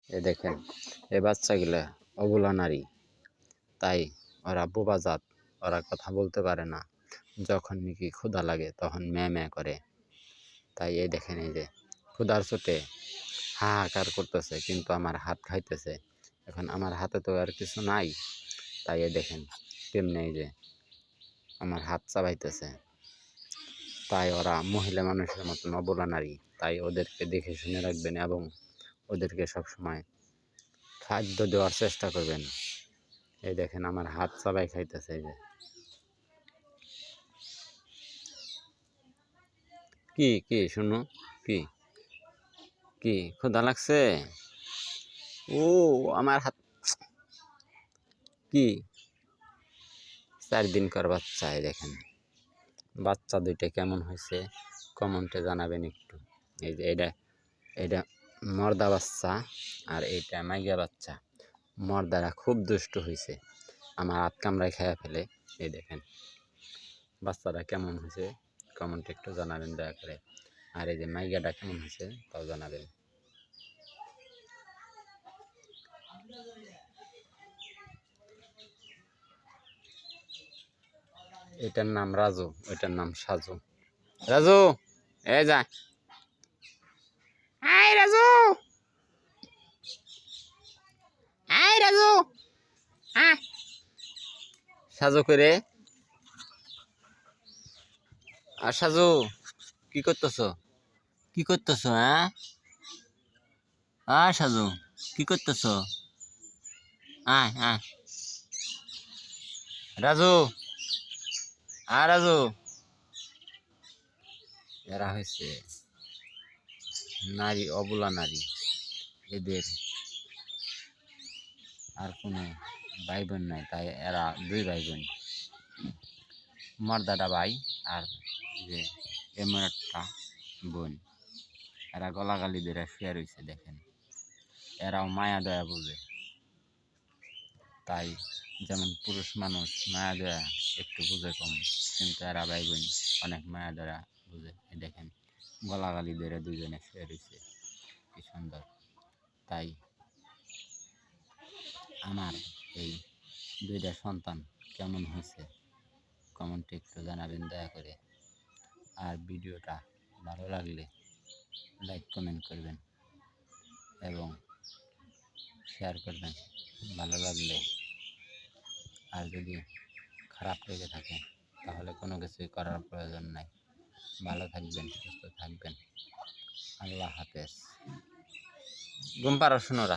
এ দেখেন এই বাচ্চাগুলা অবলা নারী, তাই ওরা বোবা জাত, ওরা কথা বলতে পারে না। যখন নাকি ক্ষুধা লাগে তখন ম্যাঁ ম্যাঁ করে। তাই এই দেখেন এই যে ক্ষুধার চোটে হাহাকার করতেছে, কিন্তু আমার হাত খাইতেছে। এখন আমার হাতে তো আর কিছু নাই, তাই এই দেখেন কেমনে এই যে আমার হাত চাবাইতেছে। তাই ওরা মহিলা মানুষের মতন অবলা নারী, তাই ওদেরকে দেখে শুনে রাখবেন এবং ওদেরকে সবসময় খাদ্য দেওয়ার চেষ্টা করবেন। এই দেখেন আমার হাত চাবাই খাইতেছে। এই যে কি কি শুনো, কি কি ক্ষুধা লাগছে? ও আমার হাত কি 4 দিনকার বাচ্চা। এই দেখেন বাচ্চা দুইটা কেমন হয়েছে কমেন্টে জানাবেন একটু। এই যে এটা এটা মর্দা বাচ্চা আর এইটা মাইয়া বাচ্চা। মর্দারা খুব দুষ্ট হয়েছে, আমার হাত কামড়ায় খেয়ে ফেলে। এই দেখেন বাচ্চাটা কেমন হয়েছে কমেন্টে একটু জানাবেন দয়া করে। আর এই যে মাইয়াটা কেমন হয়েছে তাও জানাবেন। এটার নাম রাজু, ওইটার নাম সাজু। রাজু এই যা, হাই রাজু, হাই রাজু, হ্যাঁ সাজু করে। আর সাজু কি করতেছ, কি করতেছ? হ্যাঁ আর সাজু কি করতেছ? আয় আয় রাজু, আর রাজু। এরা হয়েছে নারী, অবলা নারী। এদের আর কোনো ভাই বোন নাই, তাই এরা 2 ভাই বোন। মর্দাটা ভাই আর যে এমন একটা বোন। এরা গলাগালি ধরে শুয়ে রয়েছে দেখেন। এরাও মায়া দয়া বুঝে, তাই যেমন পুরুষ মানুষ মায়া দয়া একটু বুঝে কম, কিন্তু এরা ভাই বোন অনেক মায়া দয়া বুঝে। দেখেন গলাগালি ধরে দুজনে শুয়ে রয়েছে, কি সুন্দর। তাই আমার এই 2টা সন্তান কেমন হয়েছে কমেন্টে একটু জানাবেন দয়া করে। আর ভিডিওটা ভালো লাগলে লাইক কমেন্ট করবেন এবং শেয়ার করবেন ভালো লাগলে। আর যদি খারাপ লেগে থাকে তাহলে কোনো কিছুই করার প্রয়োজন নাই। ভালো থাকবেন, সুস্থ থাকবেন। আল্লাহ হাফেজ। ঘুম পাড়ো শোনোরা।